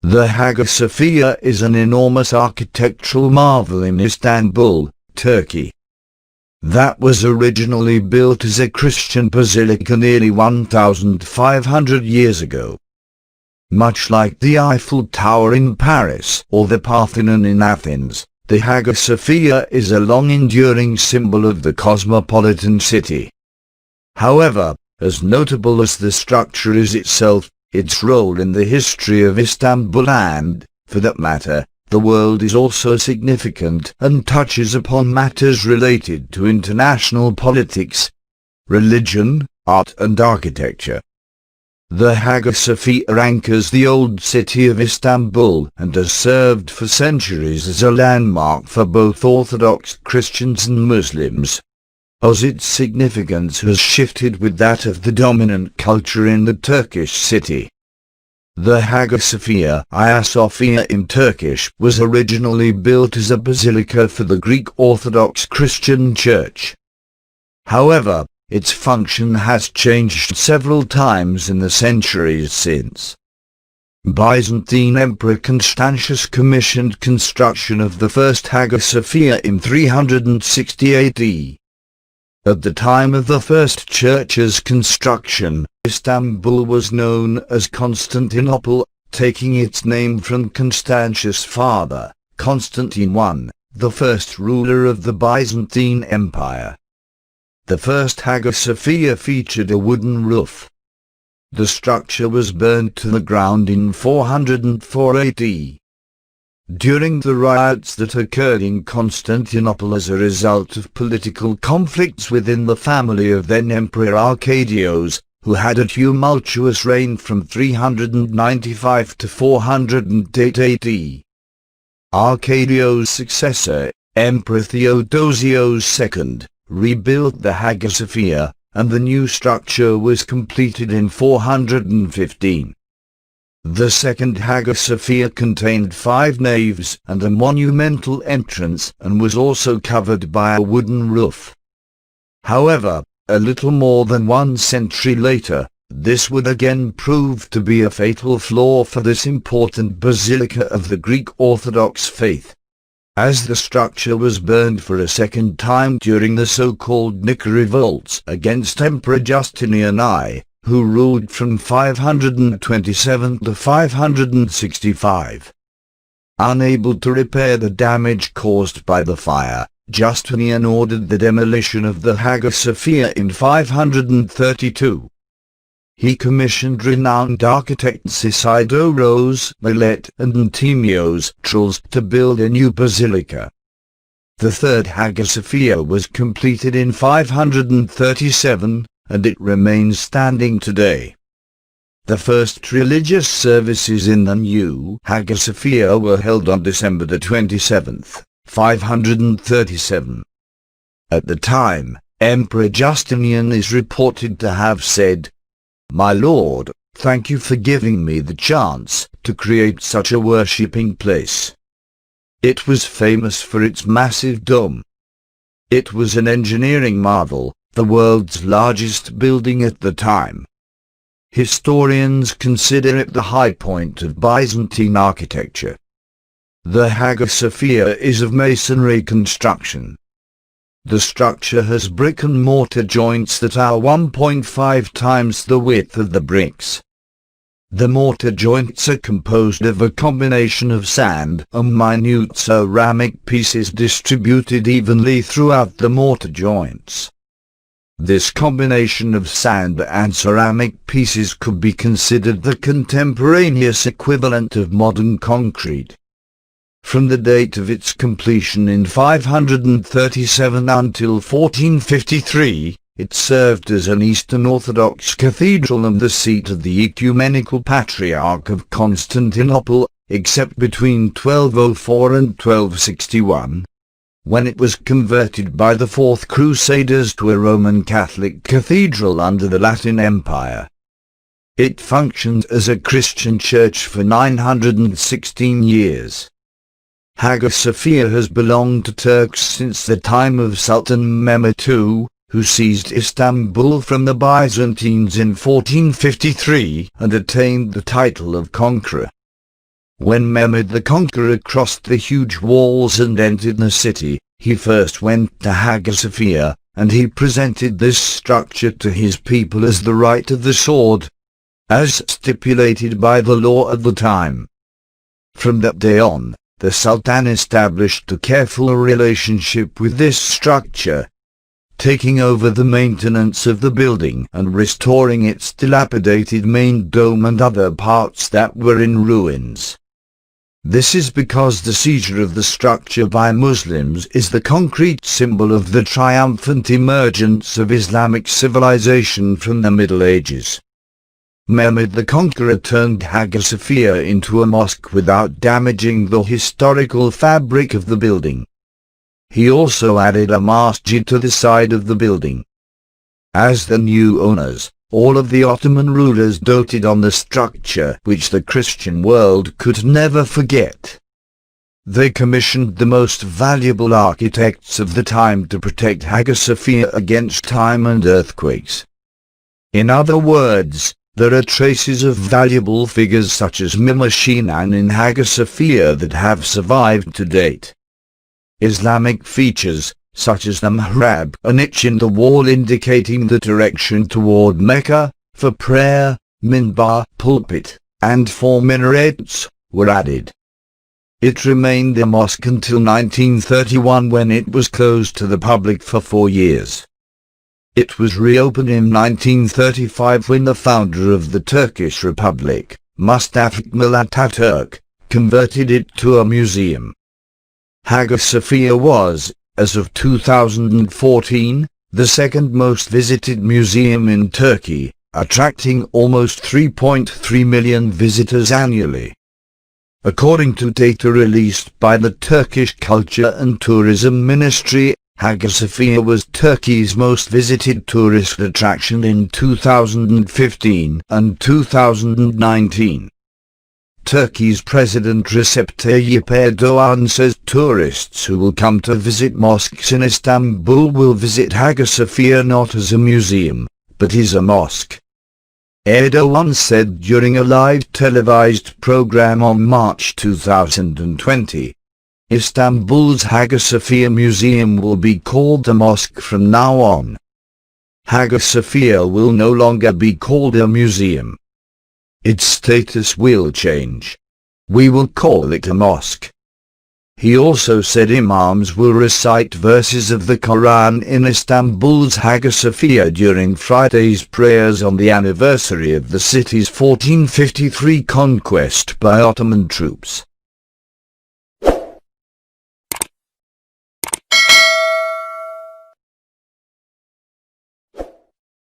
The Hagia Sophia is an enormous architectural marvel in Istanbul, Turkey. That was originally built as a Christian basilica nearly 1,500 years ago. Much like the Eiffel Tower in Paris or the Parthenon in Athens, the Hagia Sophia is a long-enduring symbol of the cosmopolitan city. However, as notable as the structure is itself, its role in the history of Istanbul and, for that matter, the world is also significant and touches upon matters related to international politics, religion, art and architecture. The Hagia Sophia anchors the old city of Istanbul and has served for centuries as a landmark for both Orthodox Christians and Muslims, as its significance has shifted with that of the dominant culture in the Turkish city. The Hagia Sophia, Ayasofya in Turkish, was originally built as a basilica for the Greek Orthodox Christian Church. However, its function has changed several times in the centuries since. Byzantine Emperor Constantius commissioned construction of the first Hagia Sophia in 360 AD. At the time of the first church's construction, Istanbul was known as Constantinople, taking its name from Constantius' father, Constantine I, the first ruler of the Byzantine Empire. The first Hagia Sophia featured a wooden roof. The structure was burned to the ground in 404 AD. During the riots that occurred in Constantinople as a result of political conflicts within the family of then Emperor Arcadius, who had a tumultuous reign from 395 to 408 AD. Arcadius' successor, Emperor Theodosius II, rebuilt the Hagia Sophia, and the new structure was completed in 415. The second Hagia Sophia contained 5 naves and a monumental entrance and was also covered by a wooden roof. However, a little more than 1 century later, this would again prove to be a fatal flaw for this important basilica of the Greek Orthodox faith, as the structure was burned for a second time during the so-called Nika revolts against Emperor Justinian I, who ruled from 527 to 565. Unable to repair the damage caused by the fire, Justinian ordered the demolition of the Hagia Sophia in 532. He commissioned renowned architects Isidoros Millet and Antimios Trulls to build a new basilica. The third Hagia Sophia was completed in 537, and it remains standing today. The first religious services in the new Hagia Sophia were held on December the 27th, 537. At the time, Emperor Justinian is reported to have said, "My lord, thank you for giving me the chance to create such a worshipping place." It was famous for its massive dome. It was an engineering marvel, the world's largest building at the time. Historians consider it the high point of Byzantine architecture. The Hagia Sophia is of masonry construction. The structure has brick and mortar joints that are 1.5 times the width of the bricks. The mortar joints are composed of a combination of sand and minute ceramic pieces distributed evenly throughout the mortar joints. This combination of sand and ceramic pieces could be considered the contemporaneous equivalent of modern concrete. From the date of its completion in 537 until 1453, it served as an Eastern Orthodox cathedral and the seat of the Ecumenical Patriarch of Constantinople, except between 1204 and 1261. When it was converted by the Fourth Crusaders to a Roman Catholic cathedral under the Latin Empire. It functioned as a Christian church for 916 years. Hagia Sophia has belonged to Turks since the time of Sultan Mehmed II, who seized Istanbul from the Byzantines in 1453 and attained the title of conqueror. When Mehmed the Conqueror crossed the huge walls and entered the city, he first went to Hagia Sophia, and he presented this structure to his people as the right of the sword, as stipulated by the law of the time. From that day on, the Sultan established a careful relationship with this structure, taking over the maintenance of the building and restoring its dilapidated main dome and other parts that were in ruins. This is because the seizure of the structure by Muslims is the concrete symbol of the triumphant emergence of Islamic civilization from the Middle Ages. Mehmed the Conqueror turned Hagia Sophia into a mosque without damaging the historical fabric of the building. He also added a masjid to the side of the building. As the new owners, all of the Ottoman rulers doted on the structure which the Christian world could never forget. They commissioned the most valuable architects of the time to protect Hagia Sophia against time and earthquakes. In other words, there are traces of valuable figures such as Mimar Sinan in Hagia Sophia that have survived to date. Islamic features, such as the mihrab, a niche in the wall indicating the direction toward Mecca, for prayer, minbar, pulpit, and 4 minarets, were added. It remained a mosque until 1931 when it was closed to the public for 4 years. It was reopened in 1935 when the founder of the Turkish Republic, Mustafa Kemal Atatürk, converted it to a museum. Hagia Sophia was, as of 2014, the second most visited museum in Turkey, attracting almost 3.3 million visitors annually. According to data released by the Turkish Culture and Tourism Ministry, Hagia Sophia was Turkey's most visited tourist attraction in 2015 and 2019. Turkey's President Recep Tayyip Erdogan says tourists who will come to visit mosques in Istanbul will visit Hagia Sophia not as a museum, but as a mosque. Erdogan said during a live televised program on March 2020. Istanbul's Hagia Sophia Museum will be called a mosque from now on. Hagia Sophia will no longer be called a museum. Its status will change. We will call it a mosque. He also said imams will recite verses of the Quran in Istanbul's Hagia Sophia during Friday's prayers on the anniversary of the city's 1453 conquest by Ottoman troops.